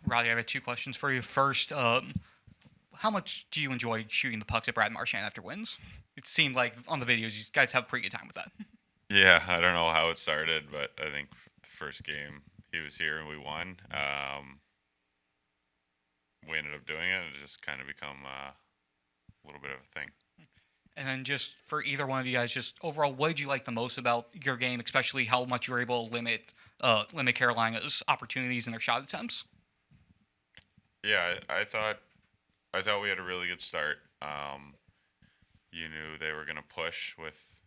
Riley, I have two questions for you. First, how much do you enjoy shooting the pucks at Brad Marchand after wins? It seemed like on the videos you guys have a pretty good time with that. Yeah, I don't know how it started, but I think the first game he was here and we won. We ended up doing it, and it just kind of become a little bit of a thing. And then just for either one of you guys, just overall, what did you like the most about your game, especially how much you were able to limit Carolina's opportunities and their shot attempts? Yeah, I thought we had a really good start. You knew they were going to push with,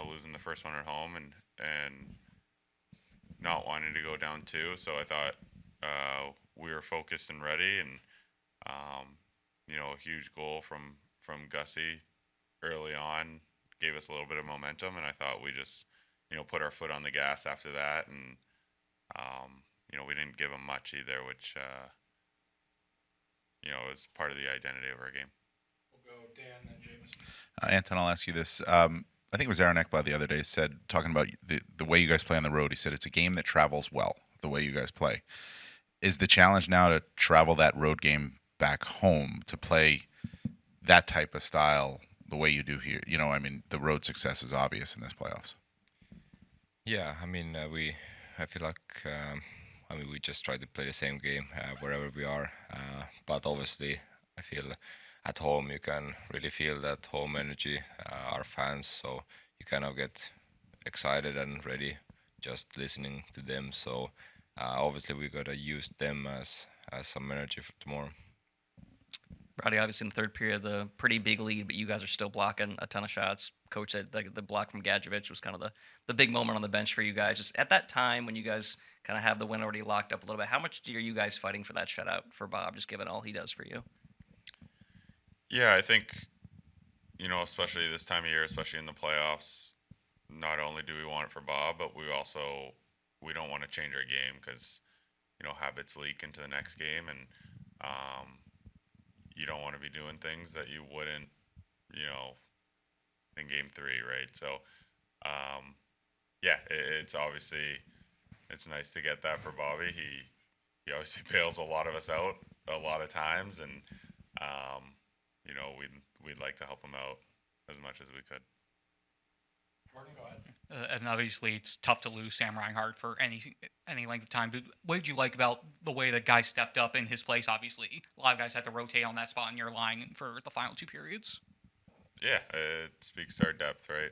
losing the first one at home and not wanting to go down two. So I thought we were focused and ready, and a huge goal from Gussie early on gave us a little bit of momentum, and I thought we just put our foot on the gas after that, and we didn't give them much either, which is part of the identity of our game. We'll go Dan, then Jameson. Anton, I'll ask you this. I think it was Aaron Ekblad the other day said, talking about the way you guys play on the road, he said it's a game that travels well, the way you guys play. Is the challenge now to travel that road game back home to play that type of style the way you do here? The road success is obvious in this playoffs. Yeah, I feel like, we just try to play the same game wherever we are. But obviously, I feel at home you can really feel that home energy, our fans. So you kind of get excited and ready just listening to them. So obviously we gotta use them as some energy for tomorrow. Roddy, obviously in the third period, the pretty big lead, but you guys are still blocking a ton of shots. Coach said the block from Gadjevich was kind of the big moment on the bench for you guys. Just at that time when you guys kind of have the win already locked up a little bit, how much are you guys fighting for that shutout for Bob, just given all he does for you? Yeah, I think especially this time of year, especially in the playoffs, not only do we want it for Bob, but we don't want to change our game because habits leak into the next game, and you don't want to be doing things that you wouldn't, in game three, right? So, it's obviously it's nice to get that for Bobby. He obviously bails a lot of us out a lot of times, and we'd like to help him out as much as we could. Jordan, go ahead. And obviously, it's tough to lose Sam Reinhart for any length of time. But what did you like about the way that guys stepped up in his place? Obviously, a lot of guys had to rotate on that spot in your line for the final two periods. Yeah, it speaks to our depth, right?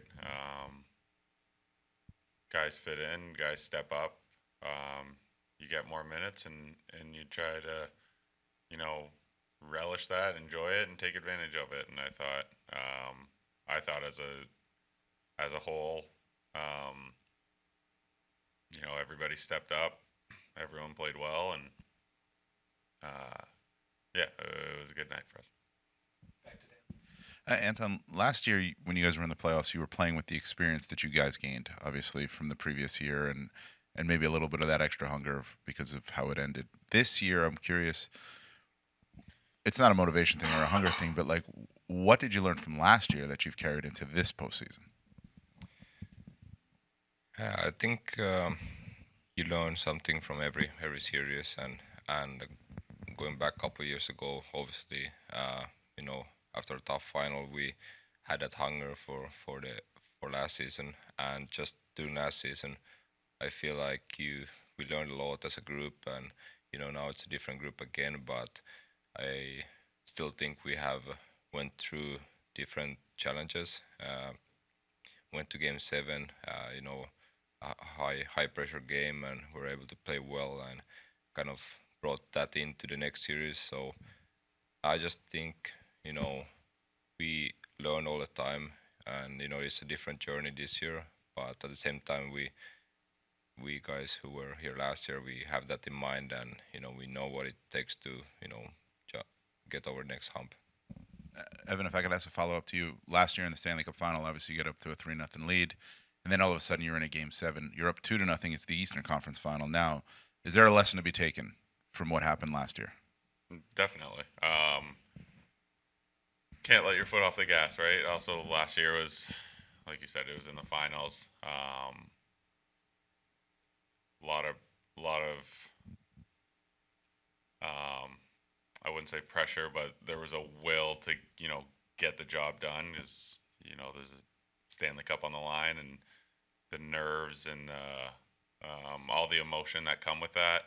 Guys fit in, guys step up. You get more minutes, and you try to, relish that, enjoy it, and take advantage of it. And I thought as a whole, everybody stepped up, everyone played well, and it was a good night for us. Back to Dan. Anton, last year when you guys were in the playoffs, you were playing with the experience that you guys gained, obviously from the previous year, and maybe a little bit of that extra hunger because of how it ended. This year, I'm curious. It's not a motivation thing or a hunger thing, but like, what did you learn from last year that you've carried into this postseason? I think you learn something from every series, and going back a couple of years ago, obviously, after a tough final, we had that hunger for last season, and just during last season, I feel like we learned a lot as a group, and now it's a different group again, but I still think we have went through different challenges. Went to game 7, a high pressure game, and were able to play well and kind of brought that into the next series. So I just think we learn all the time, and it's a different journey this year. But at the same time, we guys who were here last year, we have that in mind, and we know what it takes to get over the next hump. Evan, if I could ask a follow-up to you. Last year in the Stanley Cup Final, obviously you get up to a 3-0 lead, and then all of a sudden you're in a Game 7. You're up 2-0. It's the Eastern Conference Final now. Is there a lesson to be taken from what happened last year? Definitely. Can't let your foot off the gas, right? Also, last year was, like you said, it was in the finals. A lot of wouldn't say pressure, but there was a will to, get the job done because, there's a Stanley Cup on the line and the nerves and all the emotion that come with that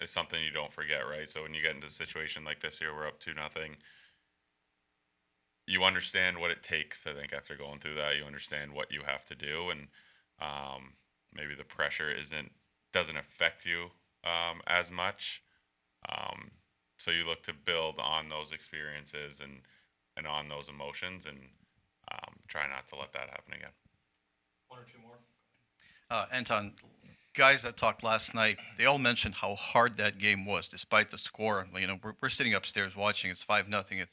is something you don't forget, right? So when you get into a situation like this here, we're up 2-0. You understand what it takes. I think after going through that, you understand what you have to do, and maybe the pressure doesn't affect you as much. So you look to build on those experiences and on those emotions, and try not to let that happen again. One or two more. Anton, guys that talked last night, they all mentioned how hard that game was, despite the score. We're sitting upstairs watching. It's 5-0.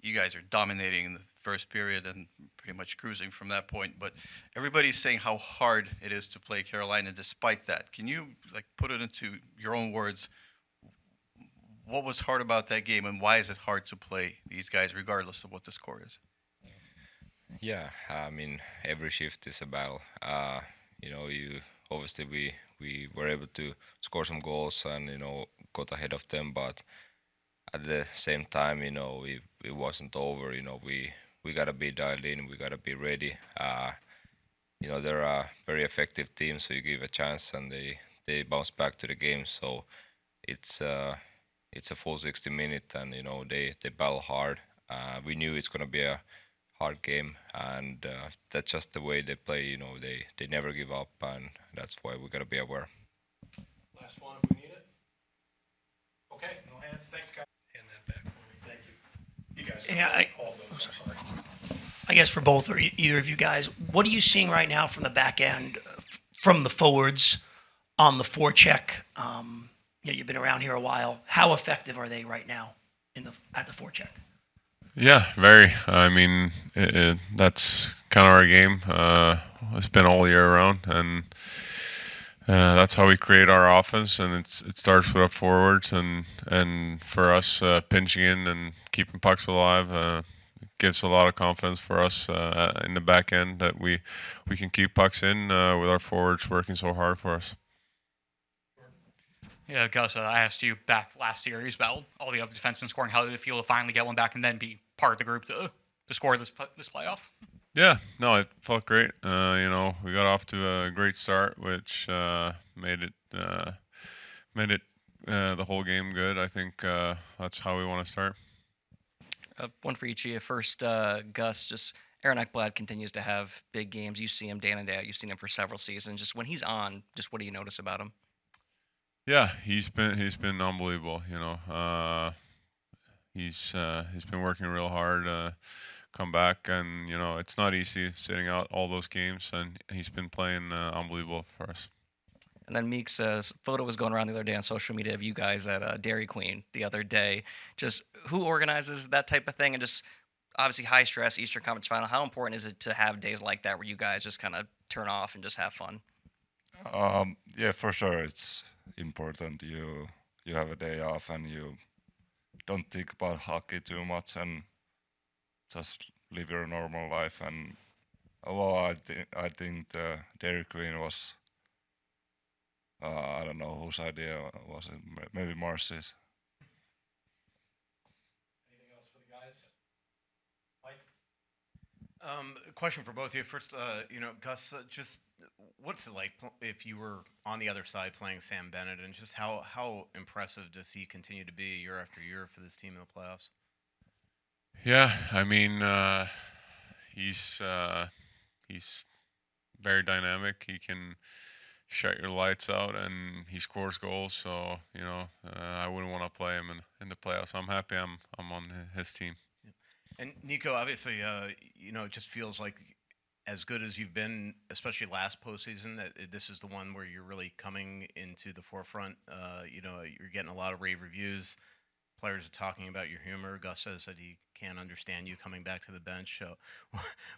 You guys are dominating in the first period and pretty much cruising from that point. But everybody's saying how hard it is to play Carolina despite that. Can you put it into your own words? What was hard about that game, and why is it hard to play these guys regardless of what the score is? Yeah, I mean, every shift is a battle. You obviously we were able to score some goals and got ahead of them, but at the same time, it wasn't over. We gotta be dialed in. We gotta be ready. They're a very effective team, so you give a chance and they bounce back to the game. So it's a full 60 minutes, and they battle hard. We knew it's gonna be a hard game, and that's just the way they play. They never give up, and that's why we gotta be aware. Last one if we need it. Okay, no hands. Thanks, guys. Hand that back for me. Thank you. You guys. Yeah, All those. I'm sorry. I guess for both or either of you guys, what are you seeing right now from the back end, from the forwards on the forecheck? You've been around here a while. How effective are they right now at the forecheck? Yeah, very. I mean, that's kind of our game. It's been all year round, and that's how we create our offense. And it starts with our forwards, and for us, pinching in and keeping pucks alive. It gives a lot of confidence for us in the back end that we can keep pucks in with our forwards working so hard for us. Yeah, Gus, I asked you back last series about all the other defensemen scoring. How did it feel to finally get one back and then be part of the group to score this playoff? Yeah, no, it felt great. We got off to a great start, which made it the whole game good. I think that's how we want to start. One for each of you. First, Gus, just Aaron Ekblad continues to have big games. You see him day in and day out. You've seen him for several seasons. Just when he's on, just what do you notice about him? Yeah, he's been unbelievable. He's been working real hard. Come back, and it's not easy sitting out all those games, and he's been playing unbelievable for us. And then Meek's photo was going around the other day on social media of you guys at Dairy Queen the other day. Just who organizes that type of thing? And just obviously high stress Eastern Conference Final. How important is it to have days like that where you guys just kind of turn off and just have fun? Yeah, for sure. It's important. You have a day off and you don't think about hockey too much and just live your normal life. And I think the Dairy Queen was I don't know whose idea was it. Maybe Marcy's. Anything else for the guys? Mike? Question for both of you. First, Gus, just what's it like if you were on the other side playing Sam Bennett, and just how impressive does he continue to be year after year for this team in the playoffs? Yeah, I mean, he's very dynamic. He can shut your lights out, and he scores goals. So I wouldn't want to play him in the playoffs. I'm happy I'm on his team. And Niko, obviously, it just feels like as good as you've been, especially last postseason, that this is the one where you're really coming into the forefront. You're getting a lot of rave reviews. Players are talking about your humor. Gus says that he can't understand you coming back to the bench. So,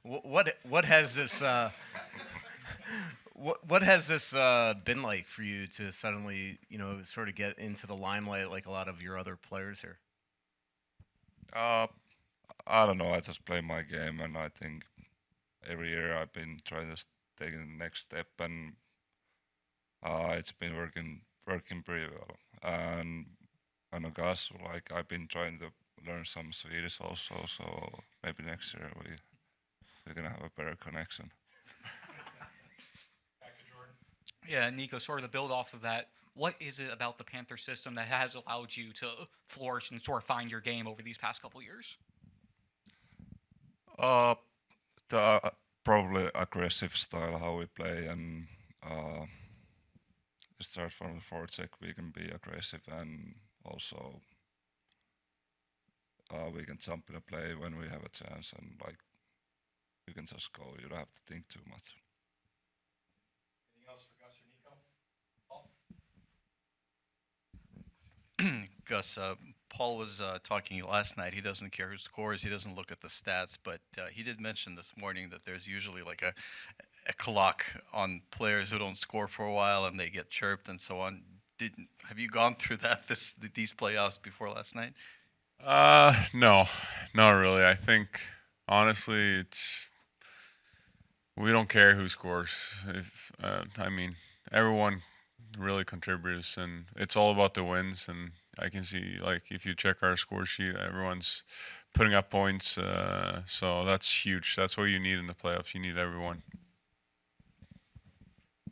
what has this what has this been like for you to suddenly sort of get into the limelight like a lot of your other players here? I don't know. I just play my game, and I think every year I've been trying to take the next step, and it's been working pretty well. And I know Gus, like I've been trying to learn some Swedish also, so maybe next year we're gonna have a better connection. Back to Jordan. Yeah, Nico, sort of to build off of that, what is it about the Panther system that has allowed you to flourish and sort of find your game over these past couple years? The probably aggressive style how we play, and start from the forecheck we can be aggressive, and also we can jump in a play when we have a chance, and like you can just go. You don't have to think too much. Anything else for Gus or Nico? Paul? Gus, Paul was talking last night. He doesn't care who scores. He doesn't look at the stats, but he did mention this morning that there's usually like a clock on players who don't score for a while and they get chirped and so on. Have you gone through these playoffs before last night? No, not really. I think honestly, we don't care who scores. I mean, everyone really contributes, and it's all about the wins. And I can see, like, if you check our score sheet, everyone's putting up points. So that's huge. That's what you need in the playoffs. You need everyone.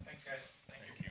Thanks, guys.